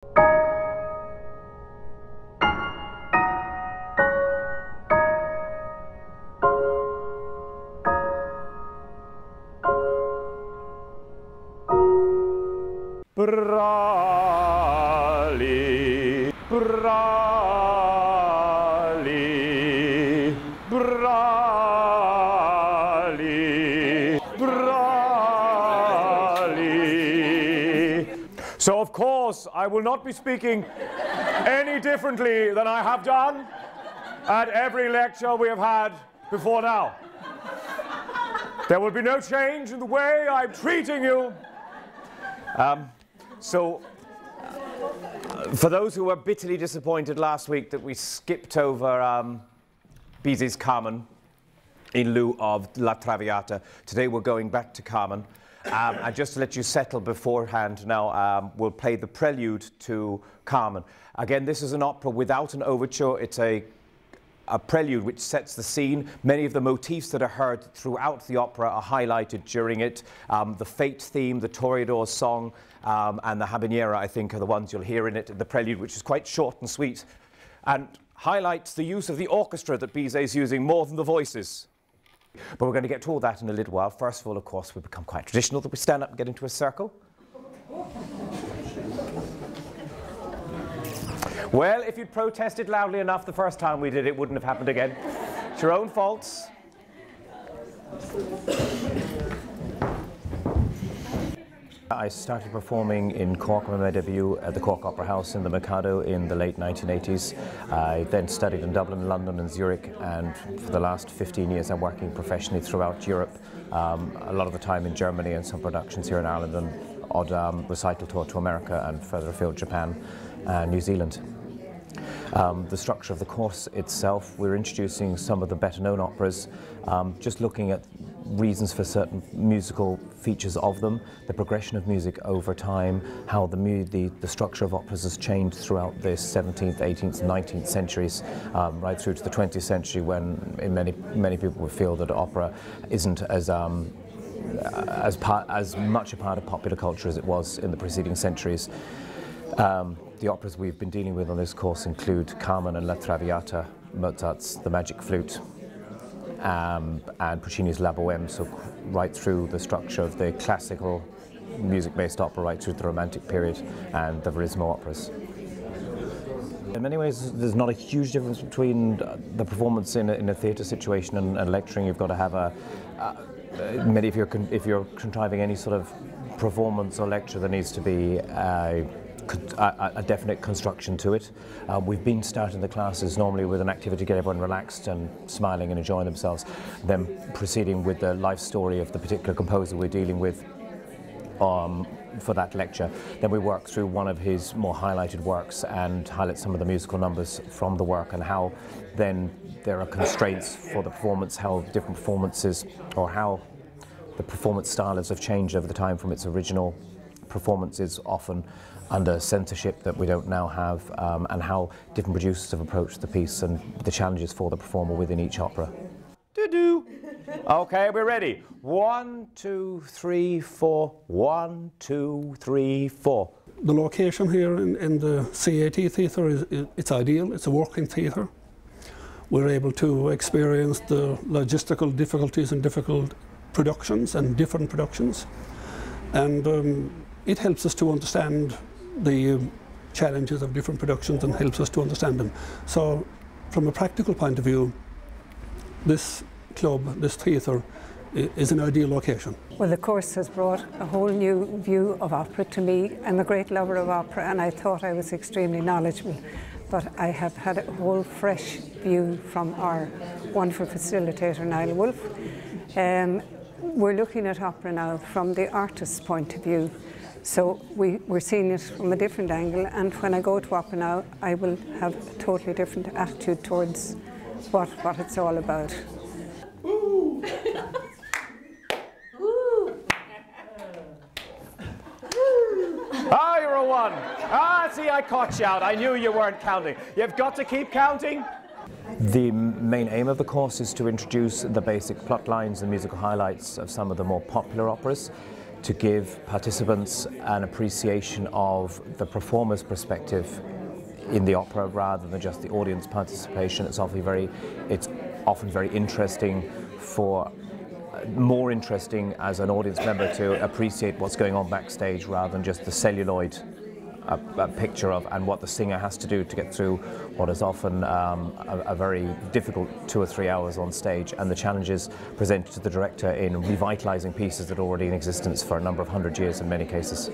Brali, brali, brali, brali. So of course I will not be speaking any differently than I have done at every lecture we have had before now. There will be no change in the way I'm treating you. For those who were bitterly disappointed last week that we skipped over Bizet's Carmen in lieu of La Traviata, today we're going back to Carmen. And just to let you settle beforehand now, we'll play the prelude to Carmen. Again, this is an opera without an overture. It's a prelude which sets the scene. Many of the motifs that are heard throughout the opera are highlighted during it. The Fate theme, the Toreador's song, and the Habanera, I think, are the ones you'll hear in it. The prelude, which is quite short and sweet, and highlights the use of the orchestra that Bizet is using more than the voices. But we're going to get to all that in a little while. First of all, of course, we've become quite traditional that we stand up and get into a circle. Well, if you'd protested loudly enough the first time we did it, wouldn't have happened again. It's your own faults. I started performing in Cork on my debut at the Cork Opera House in the Mikado in the late 1980s. I then studied in Dublin, London and Zurich, and for the last 15 years I'm working professionally throughout Europe, a lot of the time in Germany and some productions here in Ireland, and odd recital tour to America and further afield Japan and New Zealand. The structure of the course itself, we're introducing some of the better known operas, just looking at reasons for certain musical features of them, the progression of music over time, how the structure of operas has changed throughout the 17th, 18th, 19th centuries, right through to the 20th century, when many people would feel that opera isn't as much a part of popular culture as it was in the preceding centuries. The operas we've been dealing with on this course include Carmen and La Traviata, Mozart's The Magic Flute, and Puccini's La Bohème, so right through the structure of the classical music-based opera, right through the Romantic period and the Verismo operas. In many ways, there's not a huge difference between the performance in a theatre situation and lecturing. You've got to have if you're contriving any sort of performance or lecture, there needs to be a definite construction to it. We've been starting the classes normally with an activity to get everyone relaxed and smiling and enjoying themselves, then proceeding with the life story of the particular composer we're dealing with for that lecture. Then we work through one of his more highlighted works and highlight some of the musical numbers from the work, and how then there are constraints for the performance, how different performances, or how the performance styles have changed over the time from its original performances, often under censorship that we don't now have, and how different producers have approached the piece and the challenges for the performer within each opera. Do-do. Okay, we're ready. 1, 2, 3, 4. 1, 2, 3, 4. The location here in the CAT theatre it's ideal. It's a working theatre. We're able to experience the logistical difficulties in difficult productions and different productions, and it helps us to understand the challenges of different productions and helps us to understand them. So from a practical point of view, this club, this theatre, is an ideal location. Well, the course has brought a whole new view of opera to me. I'm a great lover of opera, and I thought I was extremely knowledgeable, but I have had a whole fresh view from our wonderful facilitator, Nyle Wolfe. We're looking at opera now from the artist's point of view. So we're seeing it from a different angle, and when I go to opera now, I will have a totally different attitude towards what it's all about. Ooh. Ah, you're a 1. Ah, see, I caught you out. I knew you weren't counting. You've got to keep counting. The main aim of the course is to introduce the basic plot lines and musical highlights of some of the more popular operas, to give participants an appreciation of the performer's perspective in the opera rather than just the audience participation. It's often very interesting more interesting as an audience member to appreciate what's going on backstage rather than just the celluloid picture of and what the singer has to do to get through what is often a very difficult 2 or 3 hours on stage, and the challenges presented to the director in revitalising pieces that are already in existence for a number of hundred years in many cases.